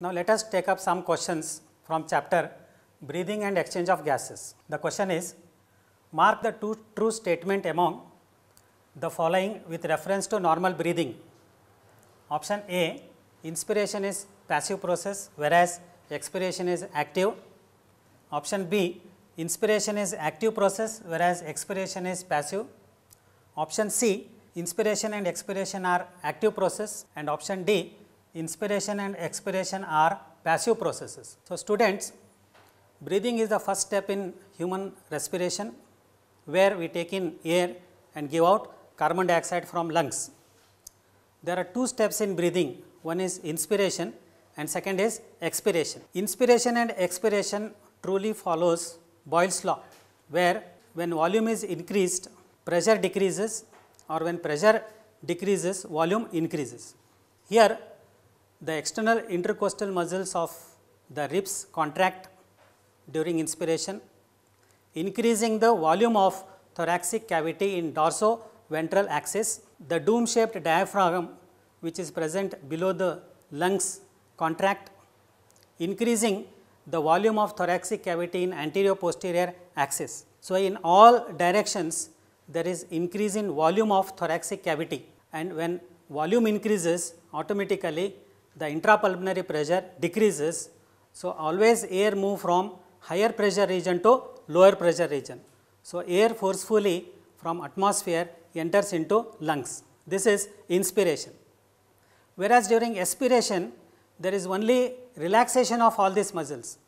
Now, let us take up some questions from chapter Breathing and Exchange of Gases. The question is, mark the two true statement among the following with reference to normal breathing. Option A, inspiration is passive process whereas expiration is active. Option B, inspiration is active process whereas expiration is passive. Option C, inspiration and expiration are active process, and option D, inspiration and expiration are passive processes. So, students, breathing is the first step in human respiration, where we take in air and give out carbon dioxide from lungs. There are two steps in breathing, one is inspiration and second is expiration. Inspiration and expiration truly follows Boyle's law, where when volume is increased, pressure decreases, or when pressure decreases, volume increases. Here, the external intercostal muscles of the ribs contract during inspiration, increasing the volume of thoracic cavity in dorsoventral axis. The dome-shaped diaphragm, which is present below the lungs, contract, increasing the volume of thoracic cavity in anterior-posterior axis. So, in all directions, there is increase in volume of thoracic cavity, and when volume increases, automatically the intrapulmonary pressure decreases. So, always air move from higher pressure region to lower pressure region. So, air forcefully from atmosphere enters into lungs. This is inspiration. Whereas during expiration, there is only relaxation of all these muscles,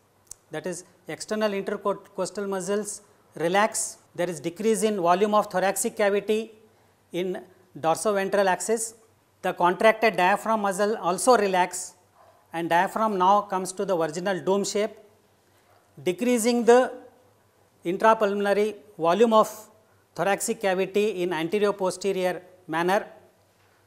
that is external intercostal muscles relax, there is decrease in volume of thoracic cavity in dorsoventral axis. The contracted diaphragm muscle also relax, and diaphragm now comes to the virginal dome shape, decreasing the intrapulmonary volume of thoracic cavity in anterior posterior manner.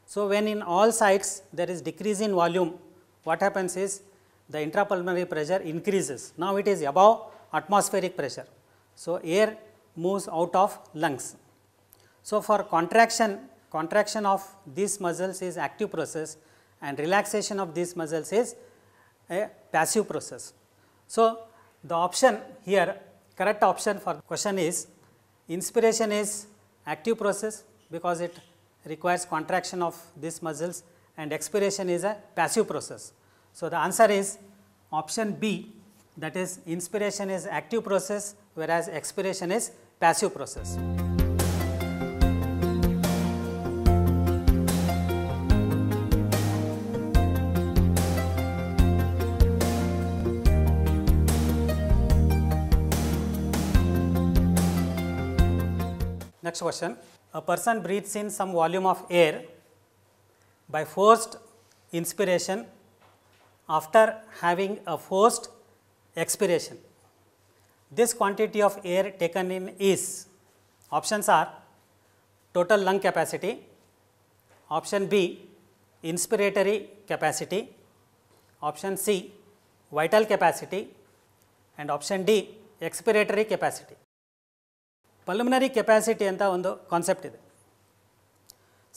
So, when in all sides there is decrease in volume, what happens is the intrapulmonary pressure increases. Now, it is above atmospheric pressure. So, air moves out of lungs. So, for contraction of these muscles is active process and relaxation of these muscles is a passive process. So, the option here, correct option for question is inspiration is active process because it requires contraction of these muscles, and expiration is a passive process. So, the answer is option B, that is inspiration is active process whereas expiration is passive process. Next question, a person breathes in some volume of air by forced inspiration after having a forced expiration. This quantity of air taken in is, options are total lung capacity, option B inspiratory capacity, option C vital capacity, and option D expiratory capacity. Pulmonary capacity anta ಒಂದು concept ಇದೆ.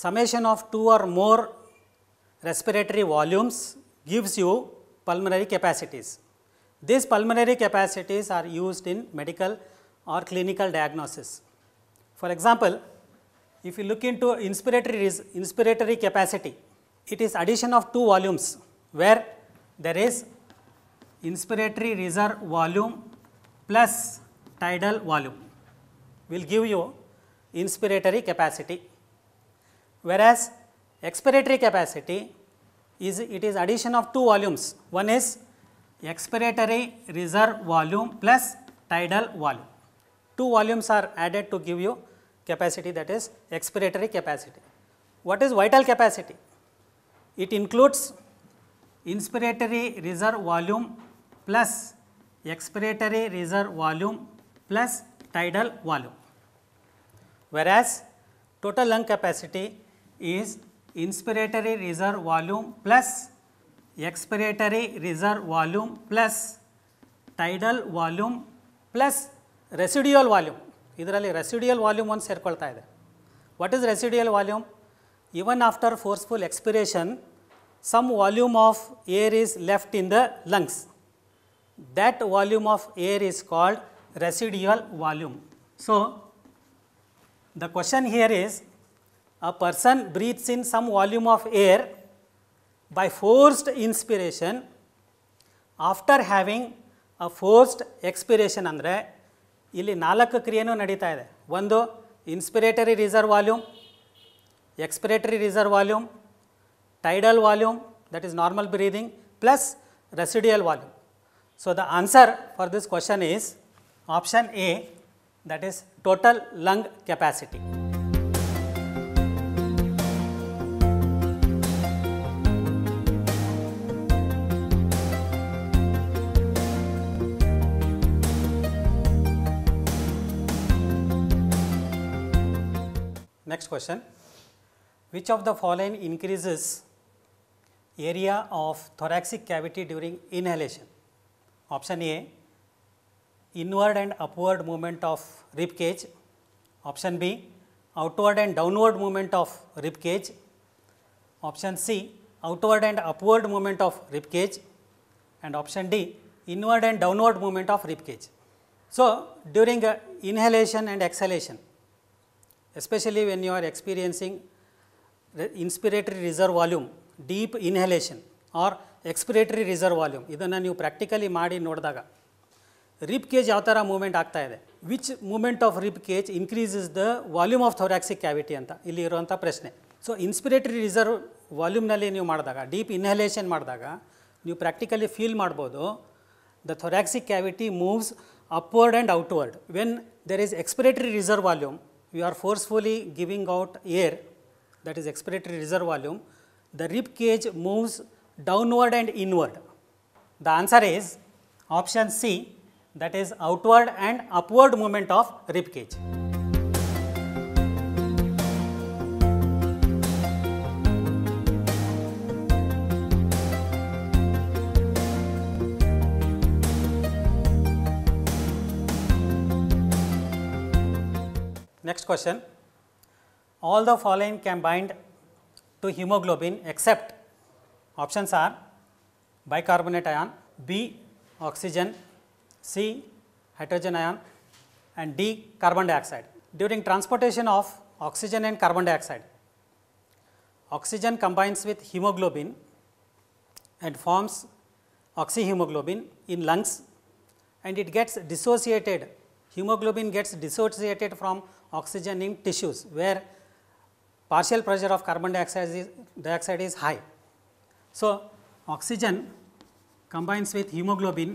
Summation of two or more respiratory volumes gives you pulmonary capacities. These pulmonary capacities are used in medical or clinical diagnosis. For example, if you look into inspiratory capacity, it is addition of two volumes where there is inspiratory reserve volume plus tidal volume will give you inspiratory capacity, whereas expiratory capacity is addition of two volumes. One is expiratory reserve volume plus tidal volume. Two volumes are added to give you capacity, that is expiratory capacity. What is vital capacity? It includes inspiratory reserve volume plus expiratory reserve volume plus tidal volume, whereas total lung capacity is inspiratory reserve volume plus expiratory reserve volume plus tidal volume plus residual volume. ಇದರಲ್ಲಿ residual volume ಒಂದು ಸೇರ್ಕೊಳ್ತಾ ಇದೆ. What is residual volume? Even after forceful expiration, some volume of air is left in the lungs. That volume of air is called residual volume. So, the question here is, a person breathes in some volume of air by forced inspiration after having a forced expiration. ಅಂದರೆ ಇಲ್ಲಿ 4 ಕ್ರಿಯೆನೂ ನಡೀತಾ ಇದೆ. ಒಂದು inspiratory reserve volume, expiratory reserve volume, tidal volume, that is normal breathing, plus residual volume. So, the answer for this question is option A, that is total lung capacity. Next question. Which of the following increases area of thoracic cavity during inhalation? Option A, inward and upward movement of rib cage. Option B, outward and downward movement of rib cage. Option C, outward and upward movement of rib cage. And option D, inward and downward movement of rib cage. So, during inhalation and exhalation, especially when you are experiencing inspiratory reserve volume, deep inhalation or expiratory reserve volume, ಇದನ್ನು ನೀವು practically ಮಾಡಿ ನೋಡಿದಾಗ rib cage ಯಾವ ಥರ movement ಆಗ್ತಾ ಇದೆ, which movement of rib cage increases the volume of thoracic cavity ಅಂತ ಇಲ್ಲಿ ಇರುವಂಥ ಪ್ರಶ್ನೆ. ಸೊ ಇನ್ಸ್ಪಿರೇಟರಿ ರಿಸರ್ವ್ ವಾಲ್ಯೂಮ್ನಲ್ಲಿ ನೀವು ಮಾಡಿದಾಗ, ಡೀಪ್ ಇನ್ಹಲೇಷನ್ ಮಾಡಿದಾಗ ನೀವು ಪ್ರಾಕ್ಟಿಕಲಿ ಫೀಲ್ ಮಾಡ್ಬೋದು the thoracic cavity moves upward and outward. When there is expiratory reserve volume, you are forcefully giving out air, that is expiratory reserve volume, the rib cage moves downward and inward. The answer is option C, that is outward and upward movement of rib cage. Next question. All the following can bind to hemoglobin except options are bicarbonate ion, B oxygen, C hydrogen ion and D carbon dioxide. During transportation of oxygen and carbon dioxide, oxygen combines with hemoglobin and forms oxyhemoglobin in lungs, and it gets dissociated. Hemoglobin gets dissociated from oxygen in tissues where partial pressure of carbon dioxide is high. So, oxygen combines with hemoglobin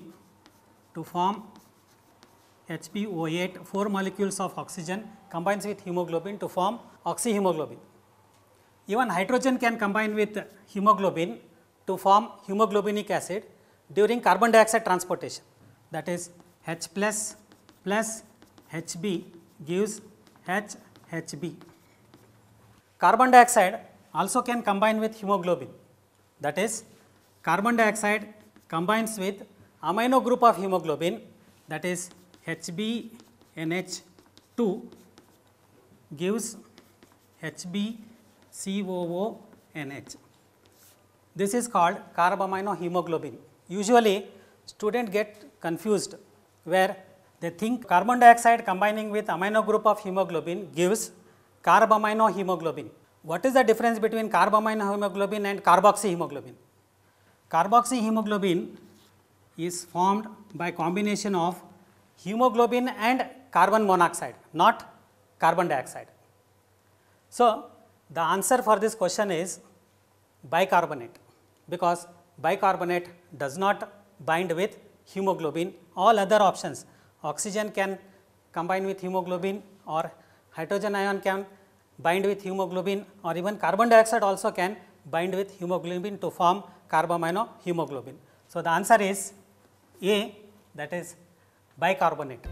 to form HbO8, 4 molecules of oxygen combines with hemoglobin to form oxyhemoglobin. Even hydrogen can combine with hemoglobin to form hemoglobinic acid during carbon dioxide transportation, that is H plus Hb gives HHb. Carbon dioxide also can combine with hemoglobin, that is carbon dioxide combines with amino group of hemoglobin, that is HbNH2 gives HbCOONH. This is called carbamino hemoglobin. Usually students get confused where they think carbon dioxide combining with amino group of hemoglobin gives carbamino hemoglobin. What is the difference between carbamino hemoglobin and carboxyhemoglobin? Carboxyhemoglobin is formed by combination of hemoglobin and carbon monoxide, not carbon dioxide. So, the answer for this question is bicarbonate, because bicarbonate does not bind with hemoglobin. All other options, oxygen can combine with hemoglobin or hydrogen ion can bind with hemoglobin, or even carbon dioxide also can bind with hemoglobin to form carbamino hemoglobin. So, the answer is A, that is bicarbonate.